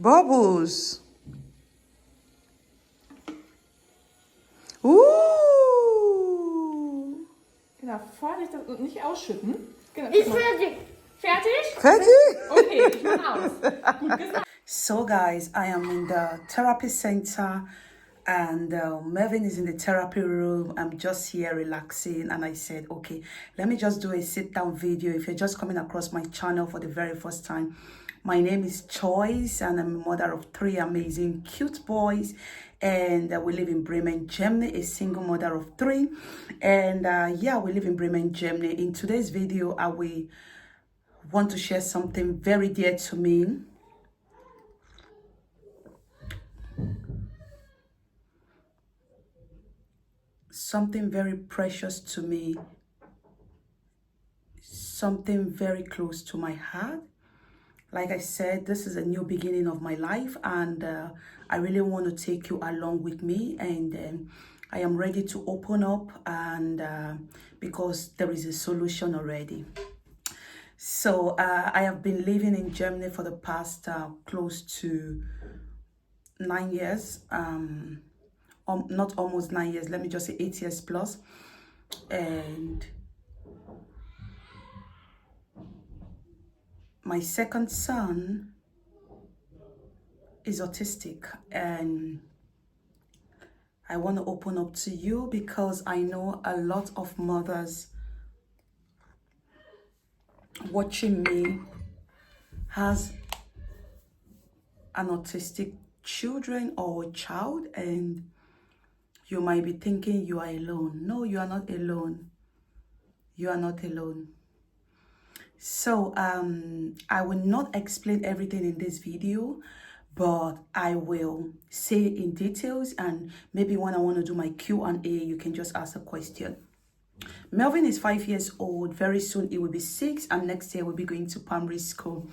Bubbles. Uh. Genau, vorsichtig und nicht ausschütten. Genau, Ist fertig. Fertig? Fertig? Okay, ich mach aus. Gut gesagt. So guys, I am in the therapy center and Melvin is in the therapy room. I'm just here relaxing and I said, okay, let me just do a sit down video. If you're just coming across my channel for the very first time, my name is Choice and I'm a mother of 3 amazing cute boys, and we live in Bremen, Germany, a single mother of 3, and yeah, we live in Bremen, Germany. In today's video, I will want to share something very dear to me. Something very precious to me, something very close to my heart. Like I said, this is a new beginning of my life, and I really want to take you along with me, and I am ready to open up, and because there is a solution already. So I have been living in Germany for the past close to 9 years, not almost 9 years, let me just say 8 years plus. And my second son is autistic, and I want to open up to you because I know a lot of mothers watching me has an autistic children or child, and you might be thinking you are alone. No, you are not alone. You are not alone. So I will not explain everything in this video, but I will say in details, and maybe when I want to do my Q&A, you can just ask a question. Melvin is 5 years old. Very soon he will be 6, and next year we'll be going to primary school.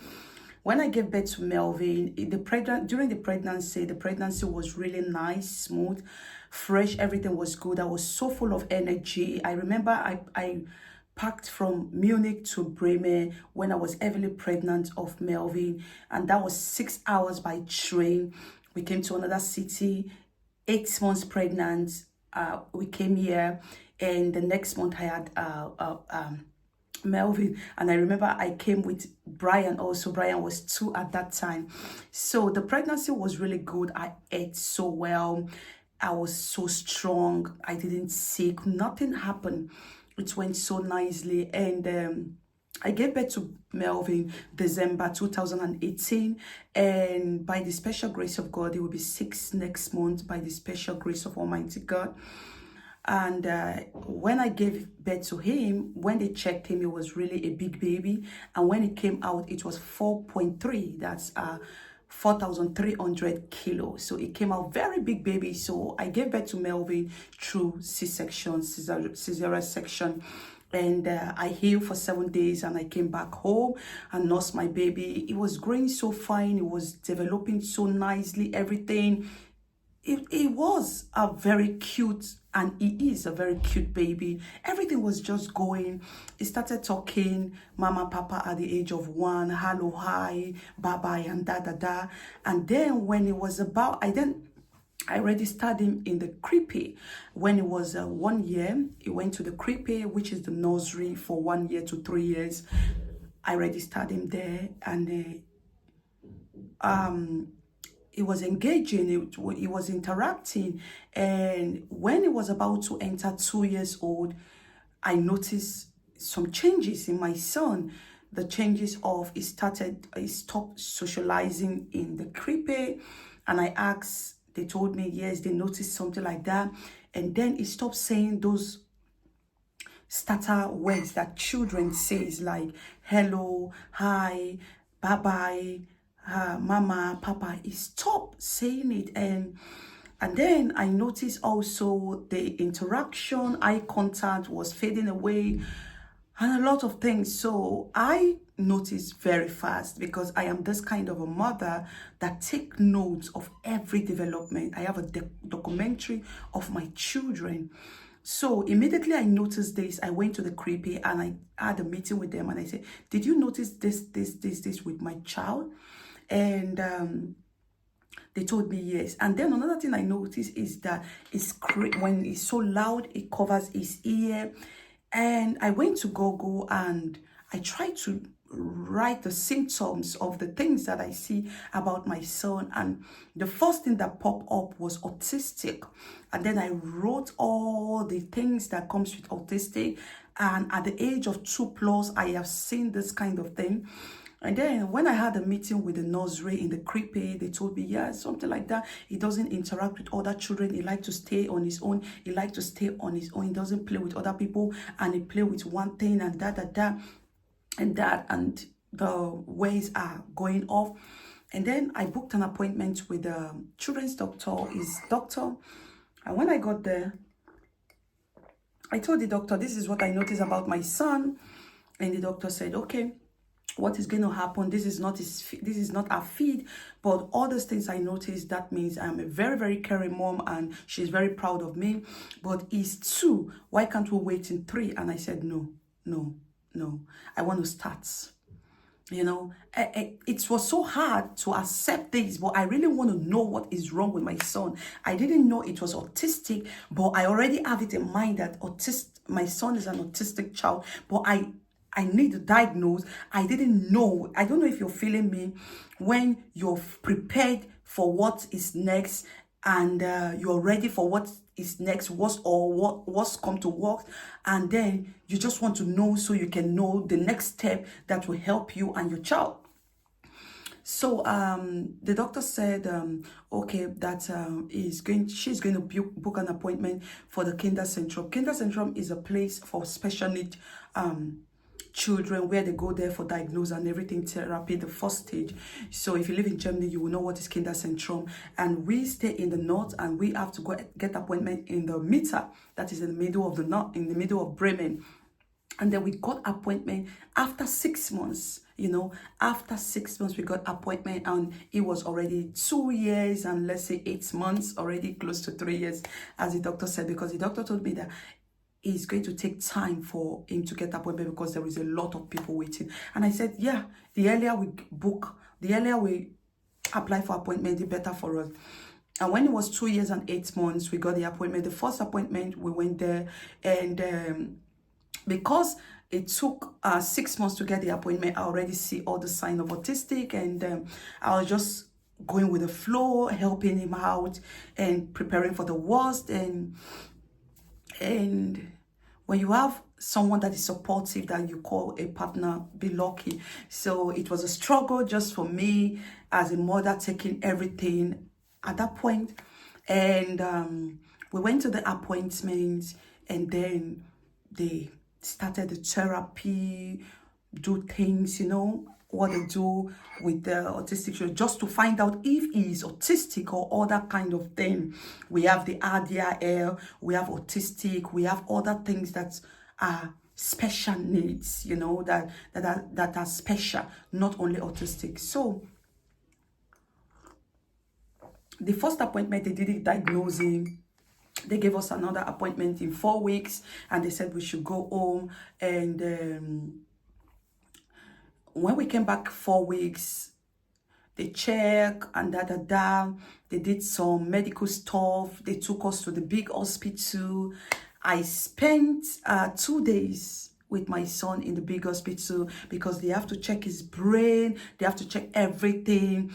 When I gave birth to Melvin, during the pregnancy was really nice, smooth, fresh. Everything was good. I was so full of energy. I remember I packed from Munich to Bremen when I was heavily pregnant of Melvin, and that was 6 hours by train. We came to another city, 8 months pregnant. We came here, and the next month I had Melvin, and I remember I came with Brian also. Brian was 2 at that time. So the pregnancy was really good. I ate so well. I was so strong. I didn't sick. Nothing happened. It went so nicely, and I gave birth to Melvin December 2018, and by the special grace of God, it will be 6 next month by the special grace of Almighty God. And when I gave birth to him, when they checked him, it was really a big baby, and when it came out, it was 4.3. That's 4,300 kilos. So it came out very big baby. So I gave birth to Melvin through C-section, cesarean section, and I healed for 7 days, and I came back home and nursed my baby. It was growing so fine. It was developing so nicely. Everything. It was a very cute, and he is a very cute baby. Everything was just going. He started talking mama, papa at the age of 1, hello, hi, bye-bye, and da-da-da. And then when it was about, I already started him in the creepy. When it was 1 year, he went to the creepy, which is the nursery for 1 year to 3 years. I already started him there, and it was engaging, it was interacting. And when it was about to enter 2 years old, I noticed some changes in my son. The changes of he stopped socializing in the creepy, and I asked, they told me yes, they noticed something like that. And then he stopped saying those starter words that children says, like hello, hi, bye-bye, mama, papa. He stopped saying it, and then I noticed also the interaction, eye contact was fading away, and a lot of things. So I noticed very fast, because I am this kind of a mother that take notes of every development. I have a documentary of my children. So immediately I noticed this, I went to the creepy and I had a meeting with them, and I said, did you notice this with my child? And They told me yes. And then another thing I noticed is that when it's so loud, it covers his ear. And I went to Google and I tried to write the symptoms of the things that I see about my son. And the first thing that popped up was autistic. And then I wrote all the things that comes with autistic. And at the age of 2+, I have seen this kind of thing. And then when I had a meeting with the nursery in the creepy, they told me, yeah, something like that. He doesn't interact with other children. He likes to stay on his own. He likes to stay on his own. He doesn't play with other people. And he play with one thing and that. And the ways are going off. And then I booked an appointment with the children's doctor, his doctor. And when I got there, I told the doctor, this is what I noticed about my son. And the doctor said, okay, what is going to happen? This is not a feed, but all those things I noticed, that means I'm a very, very caring mom and she's very proud of me. But he's 2. Why can't we wait in 3? And I said, no. I want to start. You know, it was so hard to accept this, but I really want to know what is wrong with my son. I didn't know it was autistic, but I already have it in mind that my son is an autistic child, but I need to diagnose. I didn't know. I don't know if you're feeling me when you're prepared for what is next and you're ready for what is next, what's come to work, and then you just want to know so you can know the next step that will help you and your child. So the doctor said, okay, that she's going to book an appointment for the Kinder Syndrome. Kinder Syndrome is a place for special need children where they go there for diagnosis and everything, therapy, the first stage. So if you live in Germany, you will know what is Kinder Syndrome. And we stay in the north and we have to go get appointment in the Mitte, that is in the middle of the north, in the middle of Bremen. And then we got appointment after 6 months. You know, after 6 months, we got appointment and it was already 2 years and let's say 8 months, already close to 3 years, as the doctor said, because the doctor told me that it's going to take time for him to get appointment because there is a lot of people waiting. And I said, yeah, the earlier we book, the earlier we apply for appointment, the better for us. And when it was 2 years and 8 months, we got the appointment. The first appointment, we went there and because it took 6 months to get the appointment, I already see all the signs of autistic, and I was just going with the flow, helping him out and preparing for the worst. And when you have someone that is supportive, that you call a partner, be lucky. So it was a struggle just for me as a mother, taking everything at that point. And we went to the appointment, and then they started the therapy, do things, you know, what they do with the autistic children, just to find out if he is autistic or other kind of thing. We have the ADHD, we have autistic, we have other things that are special needs, you know, that are special, not only autistic. So the first appointment, they didn't diagnose him. They gave us another appointment in 4 weeks, and they said we should go home. And when we came back 4 weeks, they checked and they did some medical stuff. They took us to the big hospital. I spent 2 days with my son in the big hospital because they have to check his brain. They have to check everything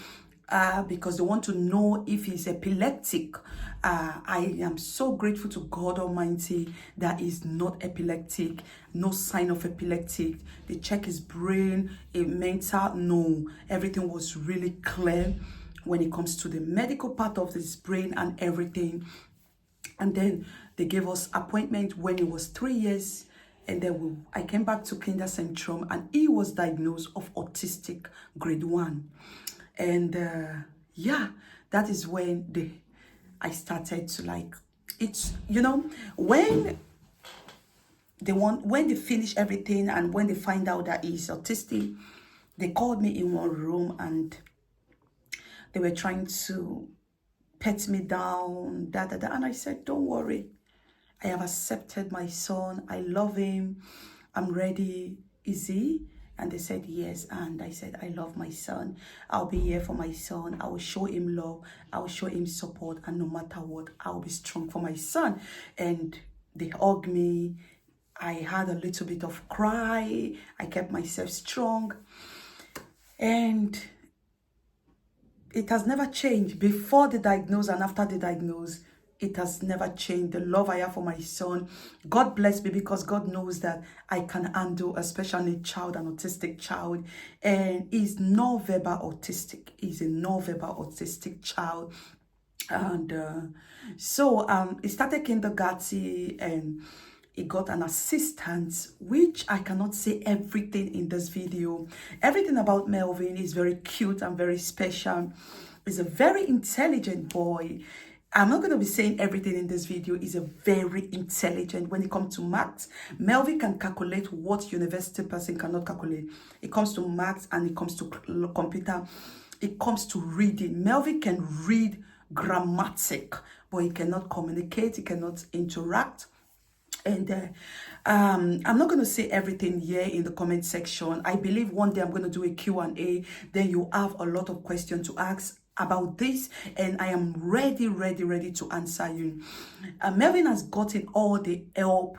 because they want to know if he's epileptic. I am so grateful to God Almighty that he's not epileptic, no sign of epileptic. They check his brain, mental, no. Everything was really clear when it comes to the medical part of his brain and everything. And then they gave us appointment when it was 3 years. And then I came back to Kinder Syndrome, and he was diagnosed of autistic grade 1. And yeah, that is when I started to like, it's, you know, when they finish everything and when they find out that he's autistic, they called me in one room and they were trying to pet me down, and I said, don't worry, I have accepted my son, I love him, I'm ready. Is he? And they said yes. And I said, I love my son. I'll be here for my son. I will show him love. I will show him support. And no matter what, I'll be strong for my son. And they hugged me. I had a little bit of cry. I kept myself strong. And it has never changed. Before the diagnosis and after the diagnosis, it has never changed. The love I have for my son. God bless me, because God knows that I can handle a special needs child, an autistic child. And he's non-verbal autistic. He's a non-verbal autistic child. And so he started kindergarten, and he got an assistant, which I cannot say everything in this video. Everything about Melvin is very cute and very special. He's a very intelligent boy. I'm not going to be saying everything in this video. He's a very intelligent. When it comes to maths, Melvin can calculate what university person cannot calculate. It comes to maths and it comes to computer. It comes to reading. Melvin can read grammatic, but he cannot communicate. He cannot interact. And I'm not going to say everything here in the comment section. I believe one day I'm going to do a Q&A. Then you have a lot of questions to ask about this, and I am ready to answer you. Melvin has gotten all the help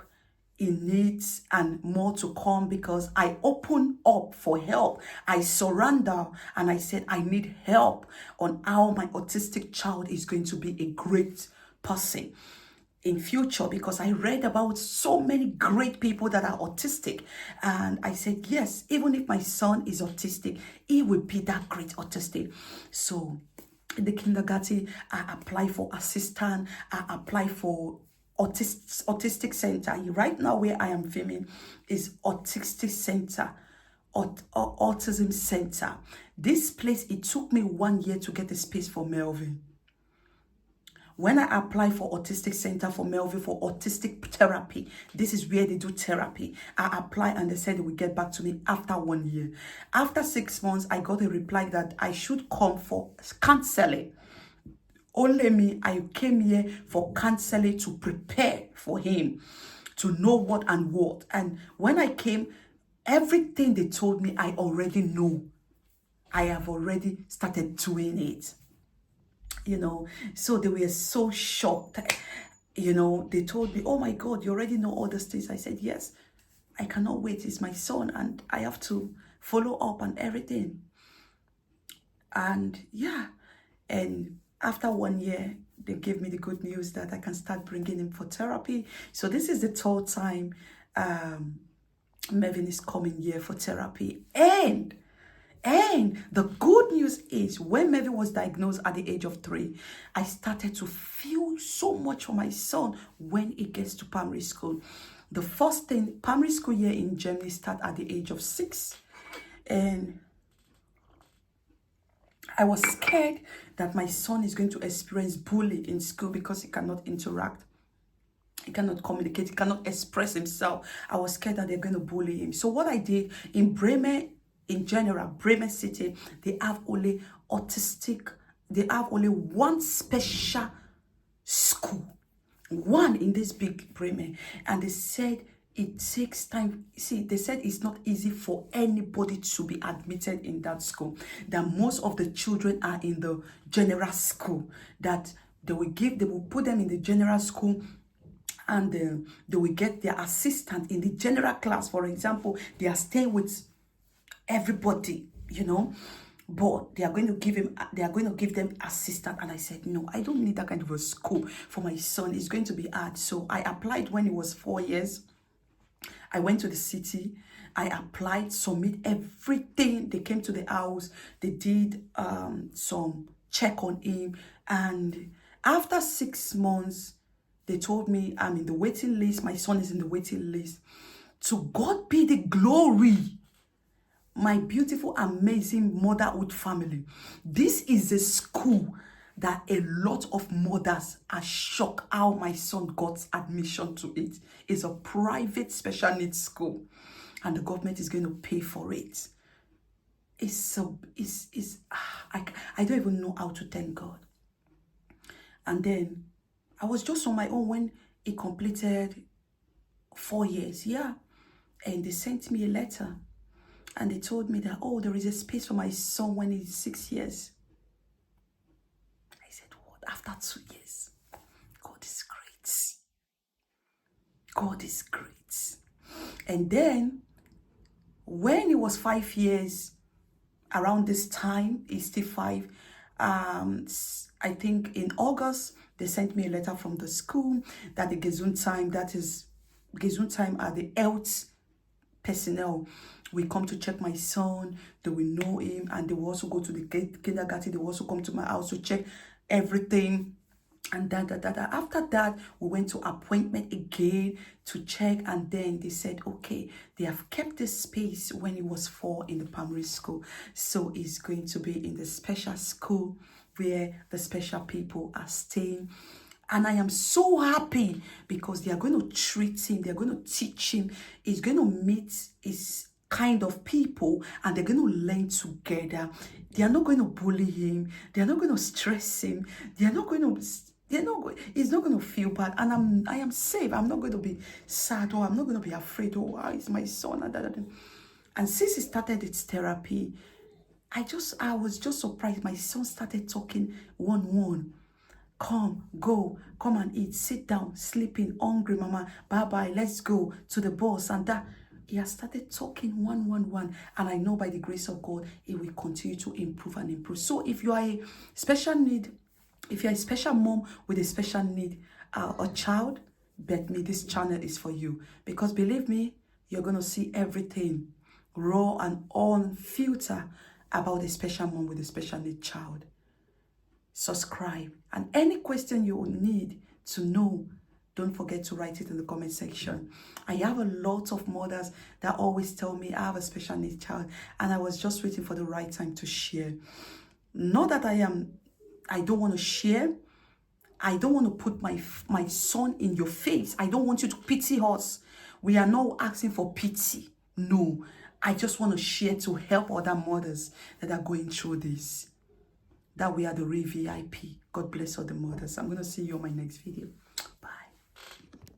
he needs and more to come, because I open up for help. I surrender and I said I need help on how my autistic child is going to be a great person in future, because I read about so many great people that are autistic, and I said yes, even if my son is autistic, he will be that great autistic. So in the kindergarten, I apply for assistant, I apply for autistic center. Right now where I am filming is autistic center, autism center. This place, it took me 1 year to get a space for Melvin. When I applied for autistic center for Melvin for autistic therapy, this is where they do therapy. I applied and they said they would get back to me after 1 year. After 6 months, I got a reply that I should come for counseling. Only me, I came here for counseling to prepare for him, to know what and what. And when I came, everything they told me, I already know. I have already started doing it. You know, so they were so shocked. You know, they told me, oh my God, you already know all these things. I said, yes, I cannot wait. It's my son and I have to follow up on everything. And yeah, and after 1 year, they gave me the good news that I can start bringing him for therapy. So this is the third time Melvin is coming here for therapy. And the good news is, when Melvin was diagnosed at the age of 3, I started to feel so much for my son when he gets to primary school. The first thing, primary school year in Germany start at the age of 6. And I was scared that my son is going to experience bullying in school because he cannot interact. He cannot communicate. He cannot express himself. I was scared that they're going to bully him. So what I did in Bremen, in general, Bremen City, they have only autistic, they have only one special school, one in this big Bremen. And they said it takes time. See, they said it's not easy for anybody to be admitted in that school. That most of the children are in the general school. That they will put them in the general school, and they will get their assistant in the general class. For example, they are staying with everybody, you know, but they are going to give them assistant. And I said, no, I don't need that kind of a school for my son. It's going to be hard. So I applied when he was 4 years. I went to the city. I applied, submit everything. They came to the house. They did some check on him. And after 6 months, they told me I'm in the waiting list. My son is in the waiting list. To God be the glory. My beautiful, amazing motherhood family. This is a school that a lot of mothers are shocked how my son got admission to it. It's a private special needs school, and the government is going to pay for it. I don't even know how to thank God. And then I was just on my own when he completed 4 years. Yeah. And they sent me a letter. And they told me that, oh, there is a space for my son when he's 6 years. I said, what? After 2 years? God is great. God is great. And then, when he was 5 years, around this time, he's still 5, I think in August, they sent me a letter from the school that the Gesundheim, that is, Gesundheim are the health personnel, will come to check my son. They will know him, and they will also go to the kindergarten. They will also come to my house to check everything. And after that, we went to appointment again to check, and then they said, okay, they have kept this space when he was 4 in the primary school, so he's going to be in the special school where the special people are staying. And I am so happy because they are going to treat him, they're going to teach him, he's going to meet his kind of people, and they're going to learn together. They are not going to bully him, they are not going to stress him, they are not going to, he's not going to feel bad, and I am safe. I'm not going to be sad, or I'm not going to be afraid, oh, how is my son, and since he started its therapy, I was just surprised. My son started talking one. Come, go, come and eat, sit down, sleeping, hungry, mama, bye-bye, let's go to the bus, and that. He has started talking one, and I know by the grace of God, he will continue to improve and improve. So if you are a special need, if you're a special mom with a special need, a child, bet me this channel is for you. Because believe me, you're going to see everything raw and unfiltered about a special mom with a special need child. Subscribe, and any question you need to know, don't forget to write it in the comment section. I have a lot of mothers that always tell me I have a special needs child, and I was just waiting for the right time to share. Not that I don't want to share. I don't want to put my son in your face. I don't want you to pity us. We are not asking for pity. No, I just want to share to help other mothers that are going through this. That we are the real VIP. God bless all the mothers. I'm going to see you on my next video.